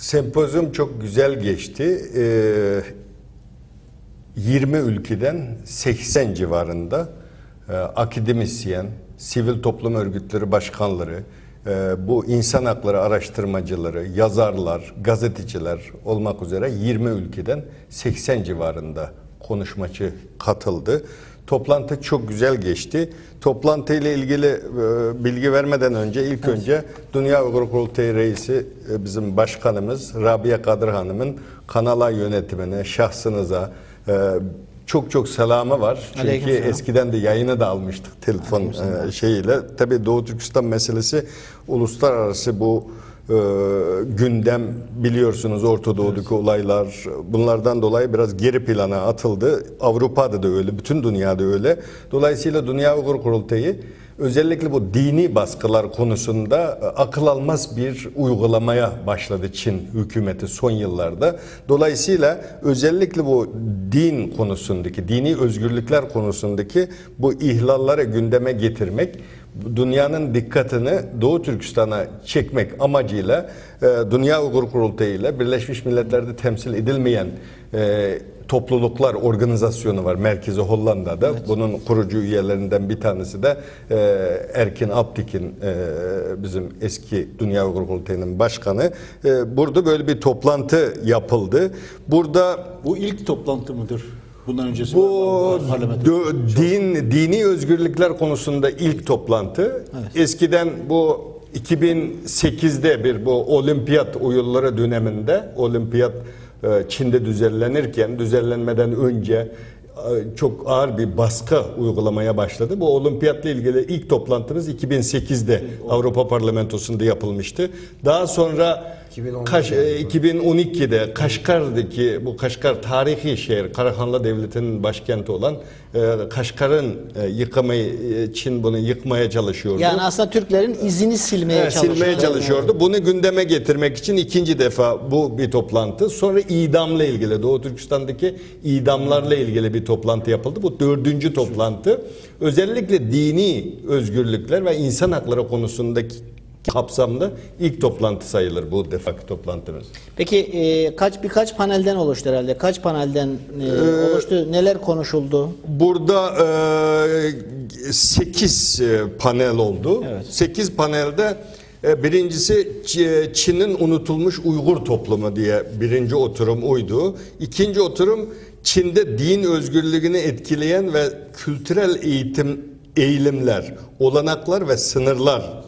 Sempozyum çok güzel geçti. 20 ülkeden 80 civarında akademisyen, sivil toplum örgütleri başkanları, bu insan hakları araştırmacıları, yazarlar, gazeteciler olmak üzere 20 ülkeden 80 civarında konuşmacı katıldı. Toplantı çok güzel geçti. Toplantı ile ilgili bilgi vermeden önce önce Dünya Uygur Kurultayı Reisi bizim başkanımız Rabia Kadir Hanım'ın Kanal A yönetimine, şahsınıza çok selamı var. Çünkü eskiden de yayını da almıştık telefon şeyiyle. Tabii Doğu Türkistan meselesi uluslararası bu gündem, biliyorsunuz Orta Doğu'daki olaylar, bunlardan dolayı biraz geri plana atıldı. Avrupa'da da öyle, bütün dünyada öyle. Dolayısıyla Dünya Uygur Kurultayı özellikle bu dini baskılar konusunda akıl almaz bir uygulamaya başladı Çin hükümeti son yıllarda. Dolayısıyla özellikle bu din konusundaki, dini özgürlükler konusundaki bu ihlalları gündeme getirmek, dünyanın dikkatini Doğu Türkistan'a çekmek amacıyla Dünya Uygur Kurultayı ile Birleşmiş Milletler'de temsil edilmeyen topluluklar organizasyonu var merkezi Hollanda'da. Evet. Bunun kurucu üyelerinden bir tanesi de Erkin Aptik'in, bizim eski Dünya Uygur Kurultayı'nın başkanı. Burada böyle bir toplantı yapıldı. Burada bu ilk toplantı mıdır? Bundan öncesi bu dini özgürlükler konusunda ilk toplantı. Evet. Eskiden bu 2008'de bu olimpiyat oyunları döneminde, olimpiyat Çin'de düzenlenmeden önce çok ağır bir baskı uygulamaya başladı. Bu olimpiyatla ilgili ilk toplantımız 2008'de Avrupa Parlamentosu'nda yapılmıştı. Daha sonra 2012'de Kaşgar'daki, bu Kaşgar tarihi şehir, Karahanlı Devleti'nin başkenti olan Kaşgar'ın Çin bunu yıkmaya çalışıyordu. Yani aslında Türklerin izini silmeye çalışıyordu. Bunu gündeme getirmek için ikinci defa bu bir toplantı. Sonra idamla ilgili, Doğu Türkistan'daki idamlarla ilgili bir toplantı yapıldı. Bu dördüncü toplantı. Özellikle dini özgürlükler ve insan hakları konusundaki kapsamlı ilk toplantı sayılır bu defaki toplantımız. Peki birkaç panelden oluştu herhalde. Kaç panelden oluştu? Neler konuşuldu? Burada 8 panel oldu. Evet. 8 panelde birincisi Çin'in unutulmuş Uygur toplumu diye birinci oturum oydu. İkinci oturum Çin'de din özgürlüğünü etkileyen ve kültürel eğilimler, olanaklar ve sınırlar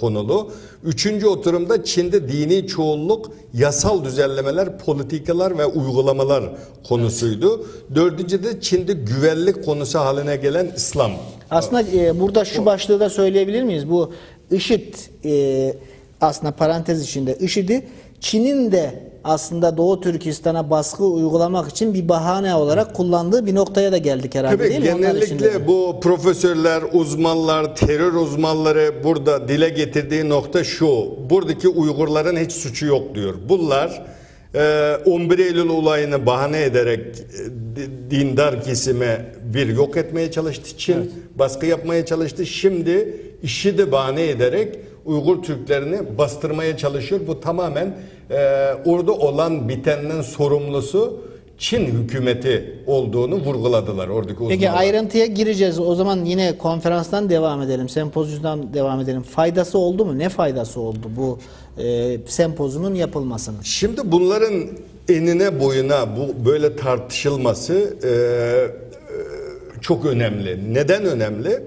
konulu. Üçüncü oturumda Çin'de dini çoğunluk, yasal düzenlemeler, politikalar ve uygulamalar konusuydu. Dördüncüde Çin'de güvenlik konusu haline gelen İslam. Aslında burada şu başlığı da söyleyebilir miyiz? Bu IŞİD, aslında parantez içinde IŞİD'i Çin'in de aslında Doğu Türkistan'a baskı uygulamak için bir bahane olarak kullandığı bir noktaya da geldik herhalde, tabii, değil mi? Genellikle bu profesörler, uzmanlar, terör uzmanları burada dile getirdiği nokta şu: buradaki Uygurların hiç suçu yok diyor. Bunlar 11 Eylül olayını bahane ederek dindar kesime yok etmeye çalıştı Çin. Evet. Baskı yapmaya çalıştı. Şimdi işi de bahane ederek Uygur Türklerini bastırmaya çalışıyor. Bu tamamen orada olan bitenin sorumlusu Çin hükümeti olduğunu vurguladılar oradaki uzmanlar. Peki ayrıntıya gireceğiz. O zaman yine konferanstan devam edelim. Sempozyumdan devam edelim. Faydası oldu mu? Ne faydası oldu bu sempozyumun yapılmasının? Şimdi bunların enine boyuna bu böyle tartışılması çok önemli. Neden önemli?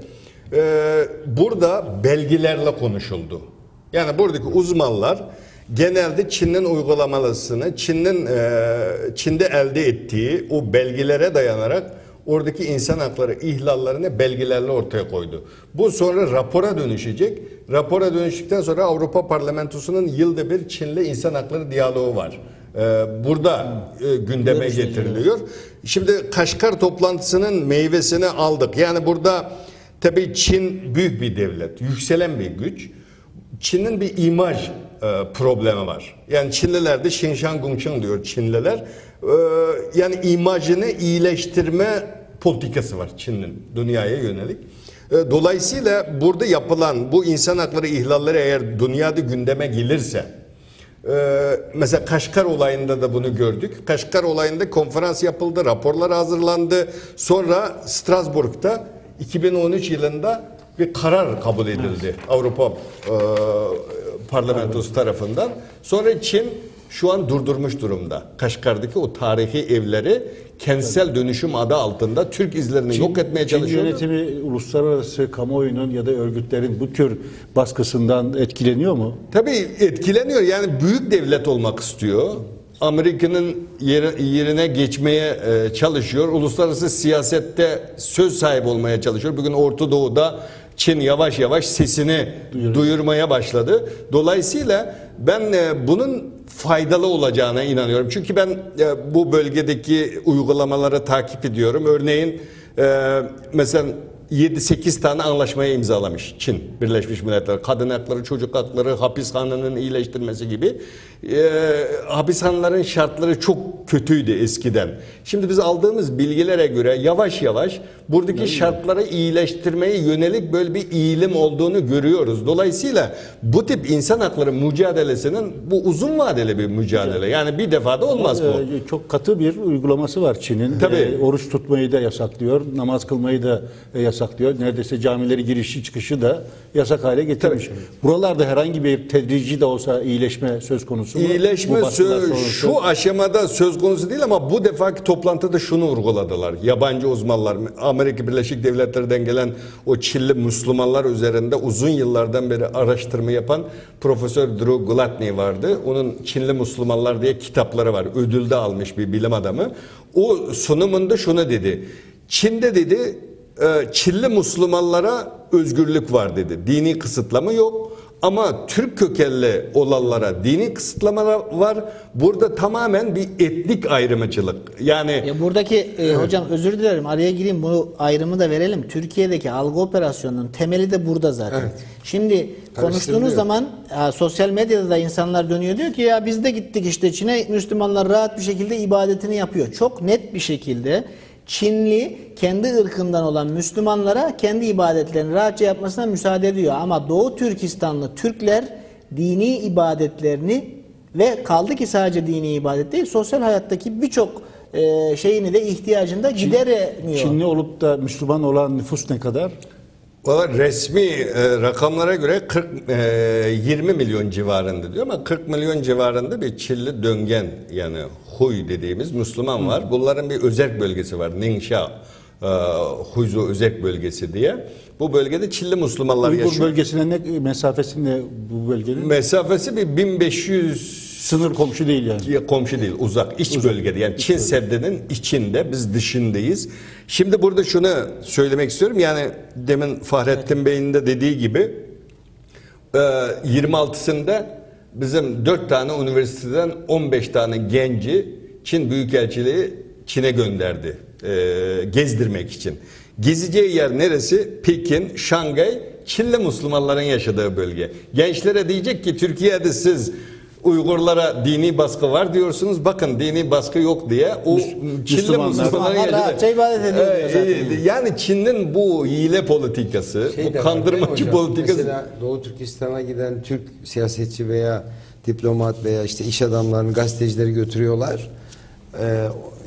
Burada belgelerle konuşuldu. Yani buradaki uzmanlar genelde Çin'in uygulamalısını, Çin'de elde ettiği o belgelere dayanarak oradaki insan hakları ihlallerini belgelerle ortaya koydu. Bu sonra rapora dönüşecek. Rapora dönüştükten sonra Avrupa Parlamentosu'nun yılda bir Çin'le insan hakları diyaloğu var. Burada gündeme getiriliyor. Şimdi Kaşgar toplantısının meyvesini aldık. Yani burada tabii Çin büyük bir devlet, yükselen bir güç. Çin'in bir imaj problemi var. Yani Çinliler de Xinjiang Gongcheng diyor Çinliler. Yani imajını iyileştirme politikası var Çin'in dünyaya yönelik. Dolayısıyla burada yapılan bu insan hakları ihlalleri eğer dünyada gündeme gelirse Mesela Kaşgar olayında da bunu gördük. Kaşgar olayında konferans yapıldı, raporlar hazırlandı. Sonra Strasbourg'da 2013 yılında bir karar kabul edildi Avrupa Parlamentosu tarafından. Sonra Çin şu an durdurmuş durumda. Kaşgar'daki o tarihi evleri kentsel dönüşüm adı altında Türk izlerini yok etmeye çalışıyor. Çin yönetimi uluslararası kamuoyunun ya da örgütlerin bu tür baskısından etkileniyor mu? Tabii etkileniyor. Yani büyük devlet olmak istiyor. Amerika'nın yerine geçmeye çalışıyor. Uluslararası siyasette söz sahibi olmaya çalışıyor. Bugün Orta Doğu'da Çin yavaş yavaş sesini duyurmaya başladı. Dolayısıyla ben bunun faydalı olacağına inanıyorum. Çünkü ben bu bölgedeki uygulamaları takip ediyorum. Örneğin mesela 7-8 tane anlaşmaya imzalamış Çin, Birleşmiş Milletler. Kadın hakları, çocuk hakları, hapishanenin iyileştirmesi gibi. Hapishanelerin şartları çok kötüydü eskiden. Şimdi biz aldığımız bilgilere göre yavaş yavaş buradaki şartları iyileştirmeye yönelik böyle bir eğilim olduğunu görüyoruz. Dolayısıyla bu tip insan hakları mücadelesinin bu uzun vadeli bir mücadele. Yani bir defada olmaz bu. Çok katı bir uygulaması var Çin'in. Tabii. Oruç tutmayı da yasaklıyor, namaz kılmayı da yasaklıyor. Neredeyse camileri girişi çıkışı da yasak hale getirmiş. Tabii. Buralarda herhangi bir tedrici de olsa iyileşme söz konusu mu? İyileşme şu aşamada söz konusu değil ama bu defaki toplantıda şunu vurguladılar. Yabancı uzmanlar, Amerika Birleşik Devletleri'den gelen o Çinli Müslümanlar üzerinde uzun yıllardan beri araştırma yapan Profesör Drew Gladney vardı. Onun Çinli Müslümanlar diye kitapları var. Ödül de almış bir bilim adamı. O sunumunda şunu dedi. Çin'de dedi Çinli Müslümanlara özgürlük var dedi. Dini kısıtlama yok. Ama Türk kökenli olanlara dini kısıtlamalar var. Burada tamamen bir etnik ayrımcılık. Yani ya buradaki hocam özür dilerim araya gireyim, bu ayrımı da verelim. Türkiye'deki algı operasyonunun temeli de burada zaten. Evet. Şimdi konuştuğunuz zaman sosyal medyada da insanlar dönüyor, diyor ki ya biz de gittik işte Çin'e, Müslümanlar rahat bir şekilde ibadetini yapıyor. Çok net bir şekilde Çinli kendi ırkından olan Müslümanlara kendi ibadetlerini rahatça yapmasına müsaade ediyor. Ama Doğu Türkistanlı Türkler dini ibadetlerini ve kaldı ki sadece dini ibadet değil, sosyal hayattaki birçok şeyini de ihtiyacını da gideremiyor. Çinli olup da Müslüman olan nüfus ne kadar? Resmi rakamlara göre 20 milyon civarında diyor ama 40 milyon civarında bir Çinli döngen, yani Huy dediğimiz Müslüman var. Bunların bir özerk bölgesi var. Ningxia Huyzu özerk bölgesi diye. Bu bölgede Çinli Müslümanlar Uygur yaşıyor. bölgesine ne mesafesi ne bu bölgenin? Mesafesi bir 1500 Sınır komşu değil yani. komşu değil, uzak, iç bölgede. Yani Çin Seddi'nin içinde, biz dışındayız. Şimdi burada şunu söylemek istiyorum. Yani demin Fahrettin Bey'in de dediği gibi 26'sında bizim 4 tane üniversiteden 15 tane genci Çin Büyükelçiliği Çin'e gönderdi gezdirmek için. Gezeceği yer neresi? Pekin, Şangay, Çinli Müslümanların yaşadığı bölge. Gençlere diyecek ki Türkiye'de siz Uygurlara dini baskı var diyorsunuz. Bakın dini baskı yok diye o Çinli Müslümanların rahatça ibadet ediyor zaten. Yani Çin'in bu hile politikası, bu kandırmacı politikası. Mesela Doğu Türkistan'a giden Türk siyasetçi veya diplomat veya işte iş adamlarını, gazetecileri götürüyorlar.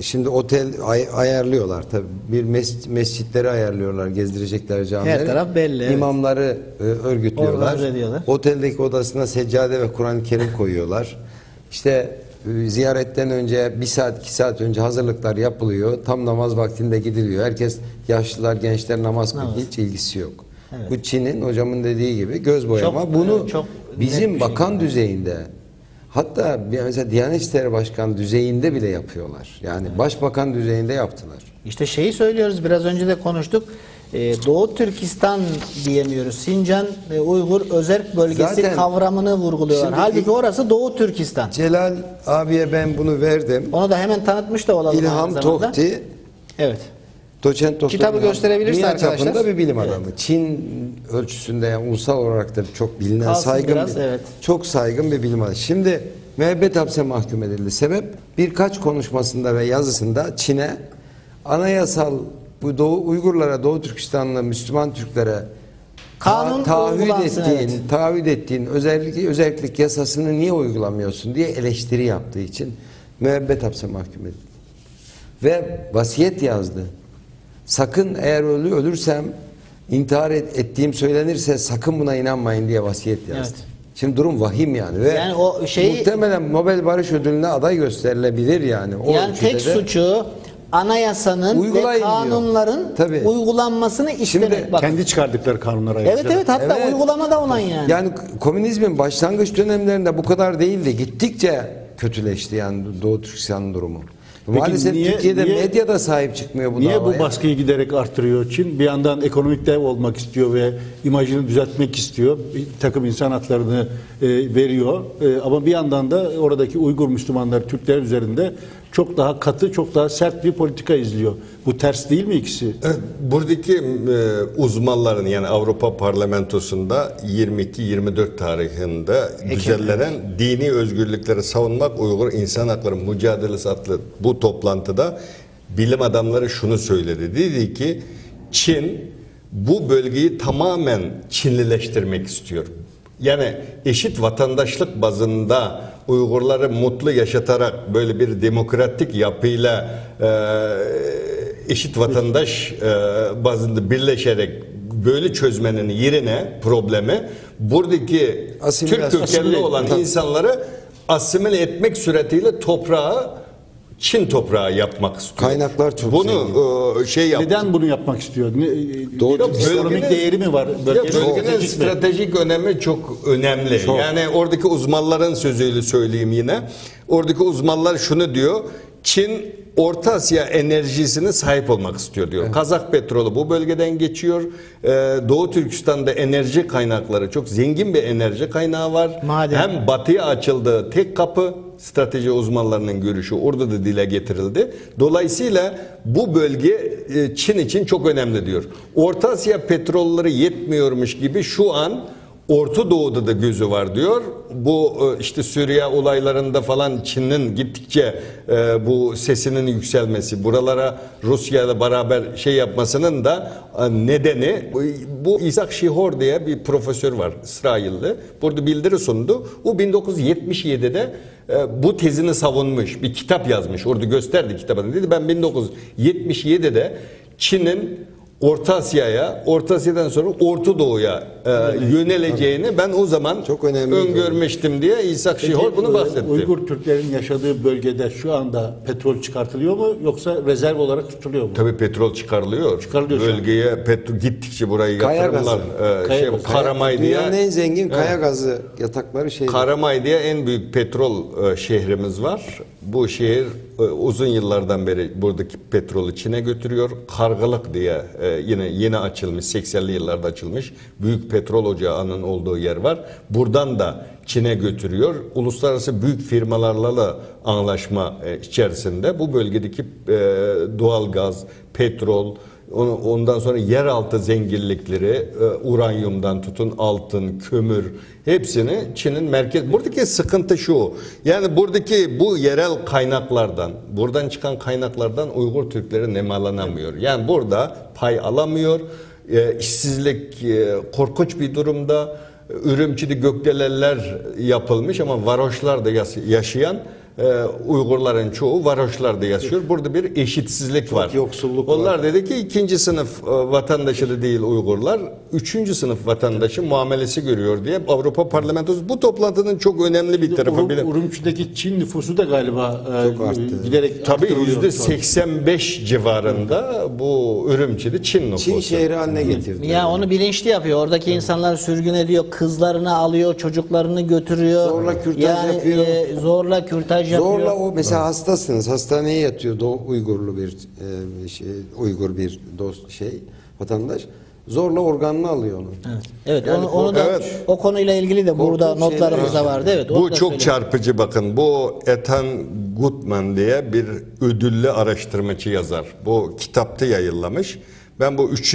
Şimdi otel ayarlıyorlar tabii. Bir mescitleri ayarlıyorlar, gezdirecekler camileri. Her taraf belli. Evet. İmamları örgütlüyorlar. Organize ediyorlar. Oteldeki odasına seccade ve Kur'an-ı Kerim koyuyorlar. İşte ziyaretten önce 1 saat 2 saat önce hazırlıklar yapılıyor. Tam namaz vaktinde gidiliyor. Herkes, yaşlılar, gençler namaz kılıyor. Hiç ilgisi yok. Evet. Bu Çin'in, hocamın dediği gibi göz boyama. Bunu çok bizim net bir bakan şekilde. düzeyinde, hatta mesela Diyanet İşleri Başkanı düzeyinde bile yapıyorlar. Yani başbakan düzeyinde yaptılar. İşte şeyi söylüyoruz, biraz önce de konuştuk. Doğu Türkistan diyemiyoruz. Sincan Uygur Özerk Bölgesi Zaten kavramını vurguluyorlar. şimdi Halbuki orası Doğu Türkistan. Celal abiye ben bunu verdim. Onu da hemen tanıtmış da olalım. İlham aynı zamanda. Tohti, Evet. doçent doktor. Kitabı İlham, gösterebilirse dünya arkadaşlar. çapında bir bilim Evet. adamı. Çin ölçüsünde, yani ulusal olarak da çok bilinen, Kalsın saygın biraz, evet. çok saygın bir bilim adamı. Şimdi müebbet hapse mahkum edildi. Sebep, birkaç konuşmasında ve yazısında Çin'e anayasal bu Uygurlara, Doğu Türkistanlı Müslüman Türklere Kanun uygulansın, evet. Taahhüt ettiğin özellik yasasını niye uygulamıyorsun diye eleştiri yaptığı için müebbet hapse mahkum edildi. Ve vasiyet yazdı. Sakın eğer ölürsem intihar ettiğim söylenirse sakın buna inanmayın diye vasiyet yazdı. Evet. Şimdi durum vahim yani. Ve yani o muhtemelen Nobel Barış Ödülü'ne aday gösterilebilir yani. O yani tek suçu anayasanın ve kanunların uygulanmasını istemek. Şimdi kendi çıkardıkları kanunlara. Evet hatta uygulamada olan yani. Yani komünizmin başlangıç dönemlerinde bu kadar değildi. Gittikçe kötüleşti yani Doğu Türkistan'ın durumu. Peki maalesef Türkiye'de medyada sahip çıkmıyor bu davaya. Niye bu baskıyı giderek arttırıyor Çin? Bir yandan ekonomik dev olmak istiyor ve imajını düzeltmek istiyor. Bir takım insan haklarını veriyor. Ama bir yandan da oradaki Uygur Müslümanlar, Türkler üzerinde çok daha katı, çok daha sert bir politika izliyor. Bu ters değil mi ikisi? Buradaki uzmanların yani Avrupa Parlamentosu'nda 22-24 tarihinde düzenlenen dini özgürlükleri savunmak Uygur İnsan Hakları Mücadelesi adlı bu toplantıda bilim adamları şunu söyledi. Dedi ki Çin bu bölgeyi tamamen Çinlileştirmek istiyor. Yani eşit vatandaşlık bazında Uygurları mutlu yaşatarak böyle bir demokratik yapıyla eşit vatandaş bazında birleşerek böyle çözmenin yerine problemi buradaki Türk kökenli olan insanları asimile etmek suretiyle Çin toprağı yapmak istiyor. Kaynaklar çok zengin. Neden bunu yapmak istiyor? Ekonomik değeri mi var? Bölgenin stratejik önemi çok önemli. Yani oradaki uzmanların sözüyle söyleyeyim yine. Oradaki uzmanlar şunu diyor. Çin Orta Asya enerjisine sahip olmak istiyor diyor. Evet. Kazak petrolü bu bölgeden geçiyor. Doğu Türkistan'da enerji kaynakları çok zengin bir enerji kaynağı var. Maden. Hem batıya açıldığı tek kapı, strateji uzmanlarının görüşü orada da dile getirildi. Dolayısıyla bu bölge Çin için çok önemli diyor. Orta Asya petrolleri yetmiyormuş gibi şu an Orta Doğu'da da gözü var diyor. Bu işte Suriye olaylarında falan Çin'in gittikçe bu sesinin yükselmesi, buralara Rusya'yla beraber yapmasının da nedeni bu Isaac Shihor diye bir profesör var İsrailli. Burada bildiri sundu. O 1977'de bu tezini savunmuş. Bir kitap yazmış. Orada gösterdi kitabını. Dedi ben 1977'de Çin'in Orta Asya'ya, Orta Asya'dan sonra Orta Doğu'ya yöneleceğini ben o zaman öngörmüştüm diye Isaac Shihor bunu bahsetti. Uygur Türklerin yaşadığı bölgede şu anda petrol çıkartılıyor mu yoksa rezerv olarak tutuluyor mu? Tabii petrol çıkarılıyor. Bölgeye petrol gittikçe burayı yatırımlar. Karamay diye. Dünyanın en zengin kaya gazı yatakları Karamay diye en büyük petrol şehrimiz var. Bu şehir uzun yıllardan beri buradaki petrolü Çin'e götürüyor. Kargalık diye yine yeni açılmış, 80'li yıllarda açılmış büyük petrol ocağının olduğu yer var. Buradan da Çin'e götürüyor. Uluslararası büyük firmalarla da anlaşma içerisinde bu bölgedeki doğal gaz, petrol, ondan sonra yeraltı zenginlikleri, uranyumdan tutun altın, kömür hepsini Çin'in merkez. Buradaki sıkıntı şu. Yani buradaki bu yerel kaynaklardan, buradan çıkan kaynaklardan Uygur Türkleri nemalanamıyor. Yani burada pay alamıyor. İşsizlik korkunç bir durumda. Ürümçi'de gökdeleller yapılmış ama varoşlarda yaşayan Uygurların çoğu varoşlarda yaşıyor. Burada bir eşitsizlik var. Yoksulluk onlar var. dedi ki ikinci sınıf vatandaşı da değil Uygurlar, üçüncü sınıf vatandaşı muamelesi görüyor diye Avrupa Parlamentosu. Bu toplantının çok önemli bir tarafı. Urumçi'deki Çin nüfusu da galiba giderek tabii %85 civarında bu Ürümçi'de Çin nüfusu. Çin şehri haline getirdi. Ya onu bilinçli yapıyor. Oradaki insanlar sürgün ediyor, kızlarını alıyor, çocuklarını götürüyor. Zorla kürtaj yapıyor. Zorla kürtaj yapıyor. Zorla o mesela hastasınız. Hastaneye yatıyor Uygurlu bir Uygur bir vatandaş. Zorla organını alıyor onu. Evet. Yani onu da o konuyla ilgili de burada notlarımızda vardı. Evet. Bu çok çarpıcı bakın. Bu Ethan Gutman diye bir ödüllü araştırmacı yazar. Bu kitapta yayınlamış. Ben bu 3.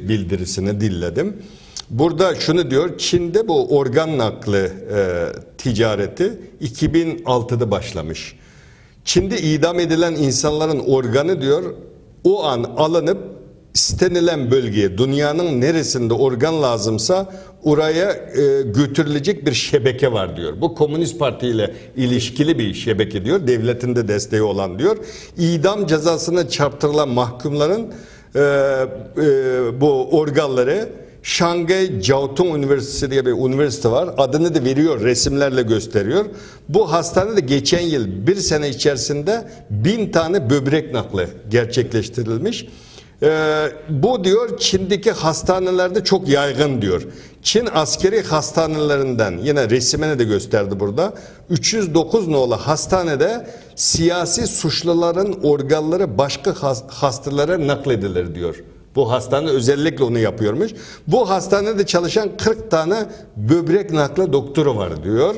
bildirisini dinledim. Burada şunu diyor, Çin'de bu organ nakli ticareti 2006'da başlamış. Çin'de idam edilen insanların organı diyor o an alınıp istenilen bölgeye, dünyanın neresinde organ lazımsa oraya götürülecek bir şebeke var diyor. Bu Komünist Parti ile ilişkili bir şebeke diyor. Devletin de desteği olan diyor. İdam cezasına çarptırılan mahkumların bu organları Şangay Jiaotong Üniversitesi diye bir üniversite var. Adını da veriyor, resimlerle gösteriyor. Bu hastanede geçen yıl bir sene içerisinde 1000 tane böbrek nakli gerçekleştirilmiş. Bu diyor Çin'deki hastanelerde çok yaygın diyor. Çin askeri hastanelerinden, yine resimini de gösterdi burada, 309 nolu hastanede siyasi suçluların organları başka hastalara nakledilir diyor. Bu hastane özellikle onu yapıyormuş. Bu hastanede çalışan 40 tane böbrek nakli doktoru var diyor.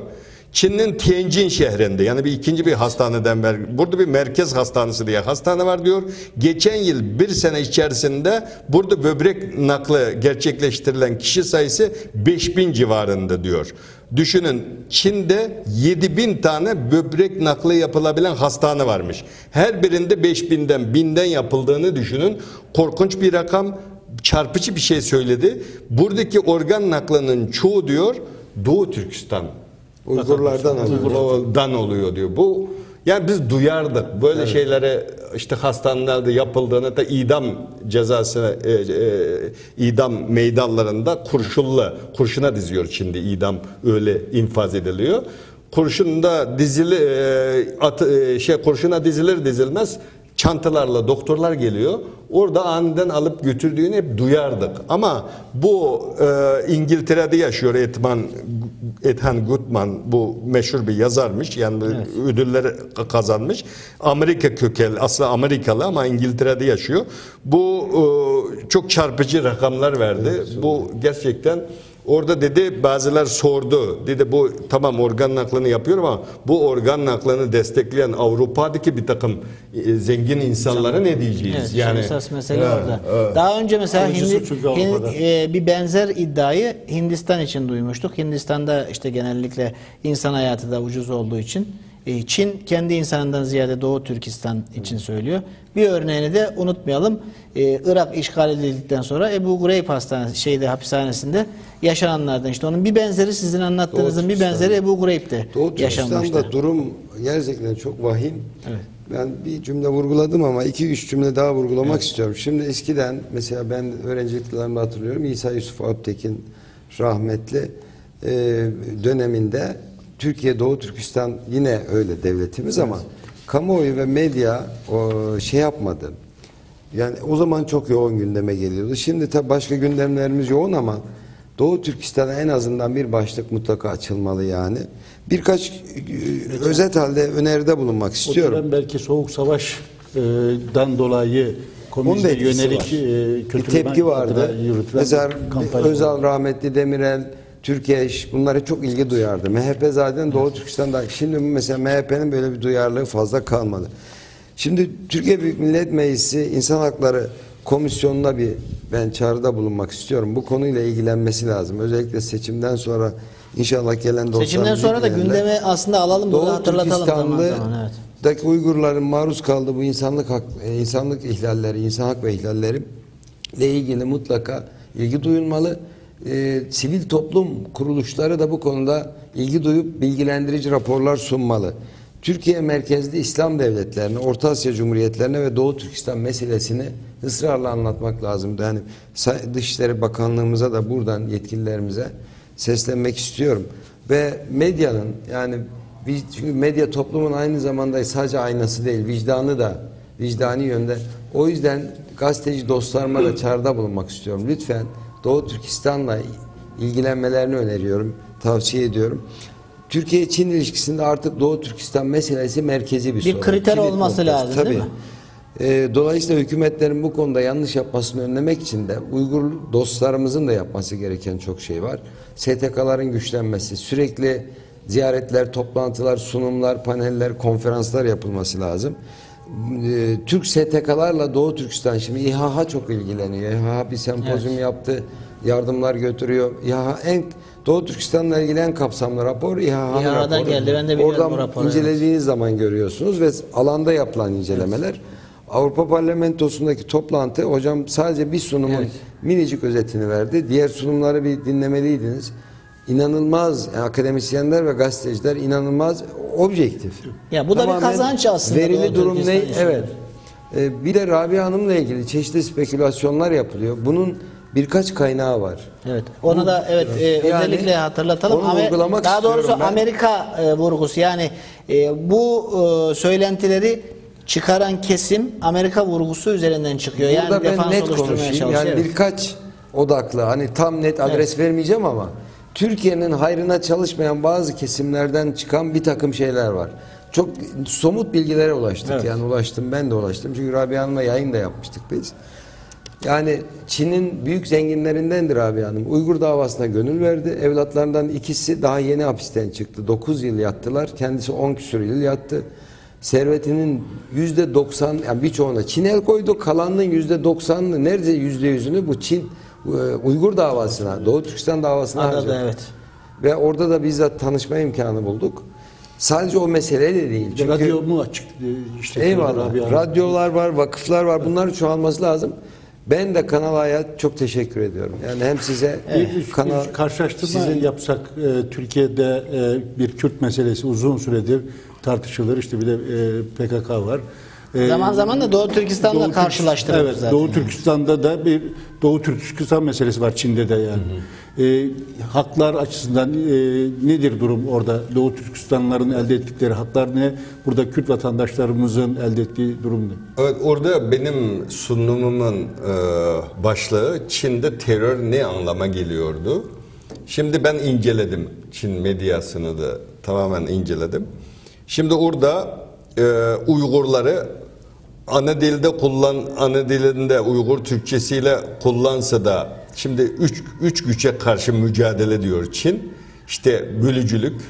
Çin'in Tianjin şehrinde, yani ikinci bir hastaneden burada bir merkez hastanesi diye hastane var diyor. Geçen yıl bir sene içerisinde burada böbrek nakli gerçekleştirilen kişi sayısı 5000 civarında diyor. Düşünün, Çin'de 7000 tane böbrek nakli yapılabilen hastane varmış. Her birinde 5000'den 1000'den yapıldığını düşünün. Korkunç bir rakam, çarpıcı bir şey söyledi. Buradaki organ naklının çoğu diyor Doğu Türkistan, Uygurlardan oluyor diyor. Bu, yani biz duyardık böyle şeylere, işte hastanelerde yapıldığını da idam cezası, idam meydanlarında kurşuna diziyor şimdi, idam öyle infaz ediliyor. Kurşunda kurşuna dizilir dizilmez çantalarla doktorlar geliyor. Orada aniden alıp götürdüğünü hep duyardık. Ama bu İngiltere'de yaşıyor Ethan Gutman, bu meşhur bir yazarmış. Yani ödüller kazanmış. Amerika kökenli, aslında Amerikalı ama İngiltere'de yaşıyor. Bu çok çarpıcı rakamlar verdi. Bu gerçekten, orada dedi, bazılar sordu. Dedi bu tamam organ naklını yapıyor ama bu organ naklını destekleyen Avrupa'daki bir takım zengin insanlara ne diyeceğiz? Evet, yani esas mesele orada. Daha önce mesela bir benzer iddiayı Hindistan için duymuştuk. Hindistan'da işte genellikle insan hayatı da ucuz olduğu için Çin kendi insanından ziyade Doğu Türkistan için söylüyor. Bir örneğini de unutmayalım. Irak işgal edildikten sonra Ebu Gureyb hapishanesinde yaşananlardan, işte onun bir benzeri, sizin anlattığınızın bir benzeri Ebu Gureyb'de yaşanmıştı. Doğu Türkistan'da durum gerçekten çok vahim. Evet. Ben bir cümle vurguladım ama 2-3 cümle daha vurgulamak istiyorum. Şimdi eskiden mesela ben öğrencilik yıllarımda hatırlıyorum, İsa Yusuf Alptekin rahmetli döneminde Türkiye, Doğu Türkistan yine öyle devletimiz ama kamuoyu ve medya yapmadı. Yani o zaman çok yoğun gündeme geliyordu. Şimdi tabii başka gündemlerimiz yoğun ama Doğu Türkistan'a en azından bir başlık mutlaka açılmalı yani. Birkaç özet halde öneride bulunmak istiyorum. O dönem belki Soğuk Savaş'dan dolayı komünizme yönelik bir tepki vardı. Mesela Özal, rahmetli Demirel, Türkeş, bunlara çok ilgi duyardı. MHP zaten Doğu Türkistan'da. Şimdi mesela MHP'nin böyle bir duyarlılığı fazla kalmadı. Şimdi Türkiye Büyük Millet Meclisi İnsan Hakları Komisyonu'na ben çağrıda bulunmak istiyorum. Bu konuyla ilgilenmesi lazım. Özellikle seçimden sonra inşallah gelen dostlarımız. Seçimden sonra da gündeme aslında alalım, bunu hatırlatalım zaman zaman. Evet. Uygurların maruz kaldığı bu insanlık ihlalleri, insan hak ve ihlalleri ile ilgili mutlaka ilgi duyulmalı. Sivil toplum kuruluşları da bu konuda ilgi duyup bilgilendirici raporlar sunmalı. Türkiye merkezli İslam devletlerine, Orta Asya Cumhuriyetlerine ve Doğu Türkistan meselesini ısrarla anlatmak lazım. Yani Dışişleri Bakanlığımıza da buradan yetkililerimize seslenmek istiyorum. Ve medyanın, yani çünkü medya toplumun aynı zamanda sadece aynası değil, vicdanı da, vicdani yönde. O yüzden gazeteci dostlarıma da çağrıda bulunmak istiyorum. Lütfen Doğu Türkistan'la ilgilenmelerini öneriyorum, tavsiye ediyorum. Türkiye-Çin ilişkisinde artık Doğu Türkistan meselesi merkezi bir sorun. Bir kriter olması lazım, tabii, değil mi? Dolayısıyla hükümetlerin bu konuda yanlış yapmasını önlemek için de Uygur dostlarımızın da yapması gereken çok şey var. STK'ların güçlenmesi, sürekli ziyaretler, toplantılar, sunumlar, paneller, konferanslar yapılması lazım. Türk STK'larla Doğu Türkistan, şimdi İHA çok ilgileniyor. İHA bir sempozyum yaptı, yardımlar götürüyor. İHA Doğu Türkistan'la ilgili en kapsamlı rapor İHA'nın raporu. Geldi. Ben de biliyorum oradan bu raporu. incelediğiniz zaman görüyorsunuz ve alanda yapılan incelemeler. Avrupa Parlamentosu'ndaki toplantı, hocam sadece bir sunumun minicik özetini verdi. Diğer sunumları bir dinlemeliydiniz. İnanılmaz, yani akademisyenler ve gazeteciler inanılmaz objektif. Ya bu da bir kazanç aslında. Verili durum ne? Evet. Evet. Bir de Rabia Hanım'la ilgili çeşitli spekülasyonlar yapılıyor. Bunun birkaç kaynağı var. Evet. Onu da özellikle hatırlatalım. Onu vurgulamak daha doğrusu istiyorum ben. Amerika vurgusu, yani bu söylentileri çıkaran kesim Amerika vurgusu üzerinden çıkıyor. Burada yani ben net oluşturmaya konuşayım. çalışıyor. Yani birkaç odaklı, hani tam net adres vermeyeceğim ama Türkiye'nin hayrına çalışmayan bazı kesimlerden çıkan bir takım şeyler var. Çok somut bilgilere ulaştık. Evet. Yani ulaştım, ben de ulaştım. Çünkü Rabia Hanım'la yayın da yapmıştık biz. Yani Çin'in büyük zenginlerindendir Rabia Hanım. Uygur davasına gönül verdi. Evlatlarından ikisi daha yeni hapisten çıktı. 9 yıl yattılar. Kendisi 10 küsur yıl yattı. Servetinin %90, yani birçoğuna Çin el koydu. Kalanının %90'ını, neredeyse %100'ünü bu Çin Uygur davasına, Doğu Türkistan davasına harcadı. Evet. Ve orada da bizzat tanışma imkanı bulduk. Sadece o mesele de değil. Çünkü Radyo mu açık? İşte eyvallah. Radyolar var, vakıflar var. Bunların çoğalması lazım. Ben de Kanal A'ya çok teşekkür ediyorum. Yani hem size Bir karşılaştırma yapsak, Türkiye'de bir Kürt meselesi uzun süredir tartışılır. İşte bir de PKK var. Zaman zaman da Doğu Türkistan'la karşılaştırılır evet, zaten. Doğu Türkistan'da da bir Doğu Türkistan meselesi var, Çin'de de yani. Haklar açısından nedir durum orada? Doğu Türkistanlıların elde ettikleri haklar ne? Burada Kürt vatandaşlarımızın elde ettiği durum ne? Evet, orada benim sunumumun başlığı Çin'de terör ne anlama geliyordu? Şimdi ben inceledim. Çin medyasını da tamamen inceledim. Şimdi orada Uygurları ana dilinde Uygur Türkçesiyle kullansa da şimdi üç güce karşı mücadele diyor Çin. İşte bölücülük,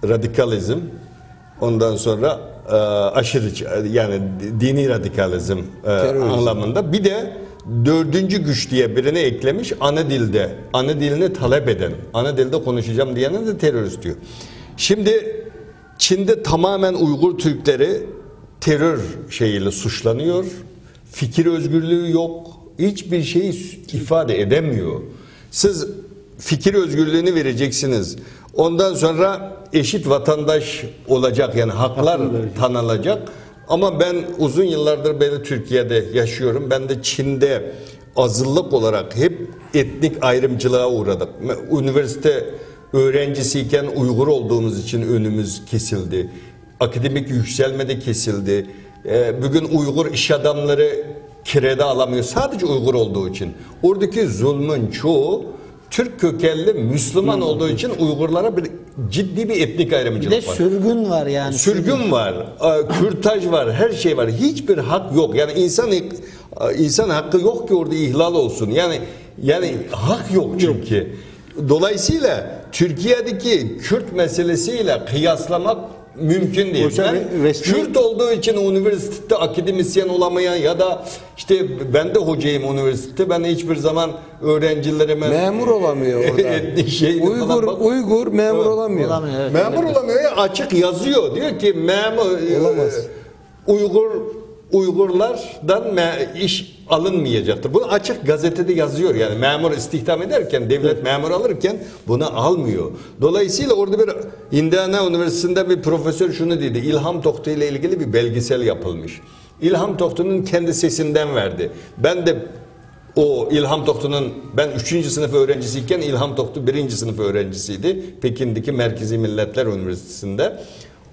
radikalizm, ondan sonra aşırı, yani dini radikalizm anlamında. Bir de dördüncü güç diye birini eklemiş, ana dilini talep eden, ana dilde konuşacağım diyene de terörist diyor. Şimdi Çin'de tamamen Uygur Türkleri terör şeyiyle suçlanıyor. Fikir özgürlüğü yok. Hiçbir şey ifade edemiyor. Siz fikir özgürlüğünü vereceksiniz. Ondan sonra eşit vatandaş olacak, yani haklar tanınacak. Ama ben uzun yıllardır Türkiye'de yaşıyorum. Ben de Çin'de azınlık olarak hep etnik ayrımcılığa uğradık. Üniversite öğrencisiyken Uygur olduğumuz için önümüz kesildi. Akademik yükselmede kesildi. Bugün Uygur iş adamları kirede alamıyor. Sadece Uygur olduğu için. Oradaki zulmün çoğu Türk kökenli Müslüman olduğu için Uygurlara ciddi bir etnik ayrımcılık var. Bir de sürgün var yani. Sürgün var, kürtaj var, her şey var. Hiçbir hak yok. Yani insan hakkı yok ki orada ihlal olsun. Yani hak yok çünkü. Dolayısıyla Türkiye'deki Kürt meselesiyle kıyaslamak mümkün değil. Ben Kürt olduğu için üniversitede akademisyen olamayan ya da işte ben de hocayım üniversitede, ben hiçbir zaman öğrencilerime memur olamıyor orada. Uygur memur olamıyor. Evet. Memur olamıyor ya, açık yazıyor. Diyor ki olamaz. Uygurlardan iş alınmayacaktır. Bunu açık gazetede yazıyor. Yani memur istihdam ederken, devlet memur alırken bunu almıyor. Dolayısıyla orada bir Indiana Üniversitesi'nde bir profesör şunu dedi. İlham Tohtu ile ilgili bir belgesel yapılmış. İlham Tohtu'nun kendi sesinden verdi. Ben de o İlham Tohtu'nun, ben 3. sınıf öğrencisiyken İlham Tohtu 1. sınıf öğrencisiydi. Pekin'deki Merkezi Milletler Üniversitesi'nde.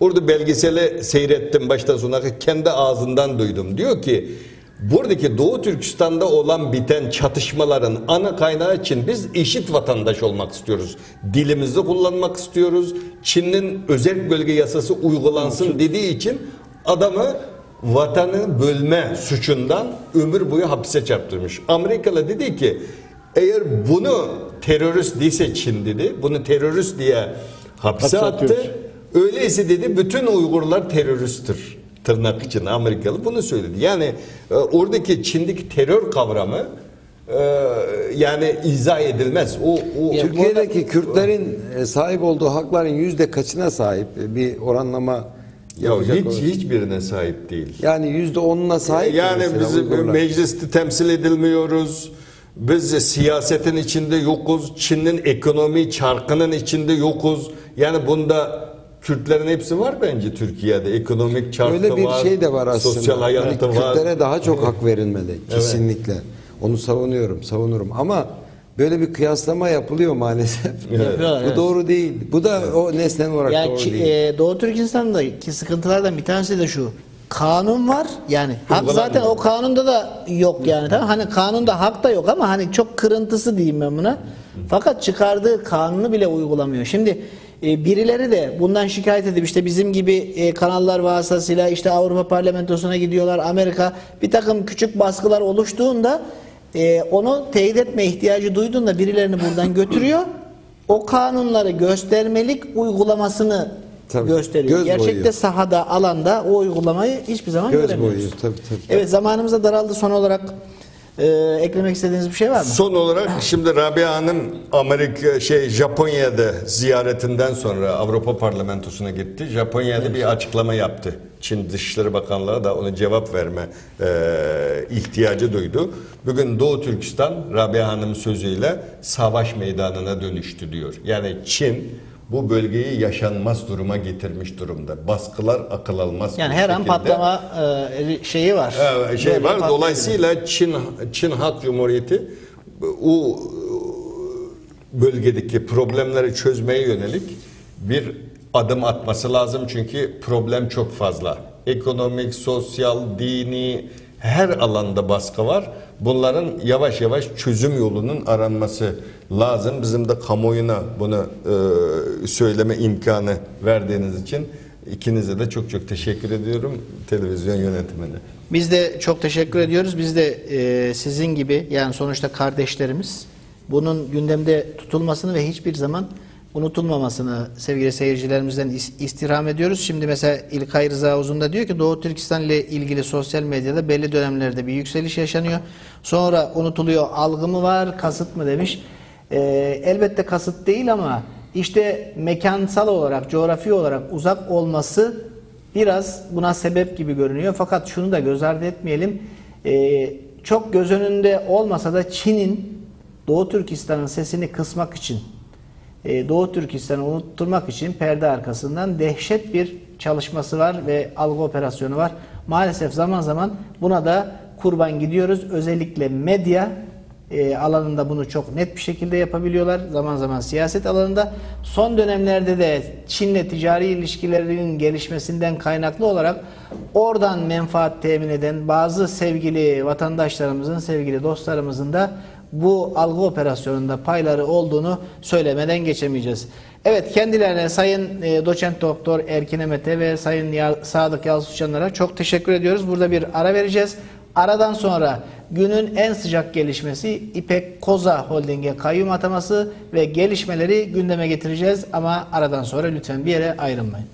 Orada belgeseli seyrettim baştan sona, kendi ağzından duydum. Diyor ki buradaki Doğu Türkistan'da olan biten çatışmaların ana kaynağı için biz eşit vatandaş olmak istiyoruz. Dilimizi kullanmak istiyoruz. Çin'in özel bölge yasası uygulansın dediği için adamı vatanı bölme suçundan ömür boyu hapse çarptırmış. Amerikalı dedi ki eğer bunu terörist değilse Çin dedi, bunu terörist diye hapse attı. Öyleyse dedi bütün Uygurlar teröristtir. Tırnak için Amerikalı bunu söyledi. Yani oradaki Çin'deki terör kavramı yani izah edilmez. Türkiye'deki Kürtlerin sahip olduğu hakların %kaçına sahip bir oranlama Ya Yapacak olur. hiçbirine sahip değil. Yani %10'una sahip. Yani mesela biz Uygurlar. mecliste temsil edilmiyoruz. Biz siyasetin içinde yokuz. Çin'in ekonomi çarkının içinde yokuz. Yani bunda Kürtlerin hepsi var bence Türkiye'de. Ekonomik çarkı Öyle bir var. şey de var aslında. Sosyal hayatı Hani var. Kürtlere daha çok hak verilmeli. Kesinlikle. Onu savunurum. Ama böyle bir kıyaslama yapılıyor maalesef. Yapıyorlar, Bu evet. doğru değil. Bu da o nesnel olarak Yani doğru değil. Doğu Türkistan'daki sıkıntılardan bir tanesi de şu. Kanun var. Yani hak Uygulanmıyor. zaten o kanunda da yok yani. Tamam. Hani kanunda hak da yok ama hani çok kırıntısı diyeyim ben buna. Fakat çıkardığı kanunu bile uygulamıyor. Şimdi birileri de bundan şikayet edip işte bizim gibi kanallar vasıtasıyla işte Avrupa Parlamentosu'na gidiyorlar. Amerika bir takım küçük baskılar oluştuğunda onu teyit etme ihtiyacı duyduğunda birilerini buradan götürüyor. O kanunları göstermelik uygulamasını Tabii. gösteriyor. Göz Gerçekte boyuyor. sahada, alanda o uygulamayı hiçbir zaman Göz göremiyoruz. boyuyor. Tabii. Evet, zamanımız da daraldı. Son olarak eklemek istediğiniz bir şey var mı? Son olarak şimdi Rabia Hanım Japonya'da ziyaretinden sonra Avrupa Parlamentosu'na gitti. Japonya'da bir açıklama yaptı. Çin Dışişleri Bakanlığı da ona cevap verme ihtiyacı duydu. Bugün Doğu Türkistan Rabia Hanım'ın sözüyle savaş meydanına dönüştü diyor. Yani Çin bu bölgeyi yaşanmaz duruma getirmiş durumda. Baskılar akıl almaz. Yani bir her an şekilde. patlama şeyi var. Böyle Var. patlayabilir. Dolayısıyla Çin Halk Cumhuriyeti o bölgedeki problemleri çözmeye yönelik bir adım atması lazım. Çünkü problem çok fazla. Ekonomik, sosyal, dini her alanda baskı var. Bunların yavaş yavaş çözüm yolunun aranması lazım. Bizim de kamuoyuna bunu söyleme imkanı verdiğiniz için ikinize de çok çok teşekkür ediyorum, televizyon yönetimine. Biz de çok teşekkür ediyoruz. Biz de sizin gibi, yani sonuçta kardeşlerimiz, bunun gündemde tutulmasını ve hiçbir zaman unutulmamasını sevgili seyircilerimizden istirham ediyoruz. Şimdi mesela İlkay Rıza Uzun da diyor ki Doğu Türkistan ile ilgili sosyal medyada belli dönemlerde bir yükseliş yaşanıyor. Sonra unutuluyor, algı mı var, kasıt mı demiş. Elbette kasıt değil ama işte mekansal olarak, coğrafi olarak uzak olması biraz buna sebep gibi görünüyor. Fakat şunu da göz ardı etmeyelim. Çok göz önünde olmasa da Çin'in Doğu Türkistan'ın sesini kısmak için, Doğu Türkistan'ı unutturmak için perde arkasından dehşet bir çalışması var ve algı operasyonu var. Maalesef zaman zaman buna da kurban gidiyoruz. Özellikle medya alanında bunu çok net bir şekilde yapabiliyorlar. Zaman zaman siyaset alanında. Son dönemlerde de Çin'le ticari ilişkilerinin gelişmesinden kaynaklı olarak oradan menfaat temin eden bazı sevgili vatandaşlarımızın, sevgili dostlarımızın da bu algı operasyonunda payları olduğunu söylemeden geçemeyeceğiz. Evet, kendilerine Sayın Doçent Doktor Erkin Emet'e ve Sayın Sadık Yalçınlara çok teşekkür ediyoruz. Burada bir ara vereceğiz. Aradan sonra günün en sıcak gelişmesi İpek Koza Holding'e kayyum ataması ve gelişmeleri gündeme getireceğiz. Ama aradan sonra lütfen bir yere ayrılmayın.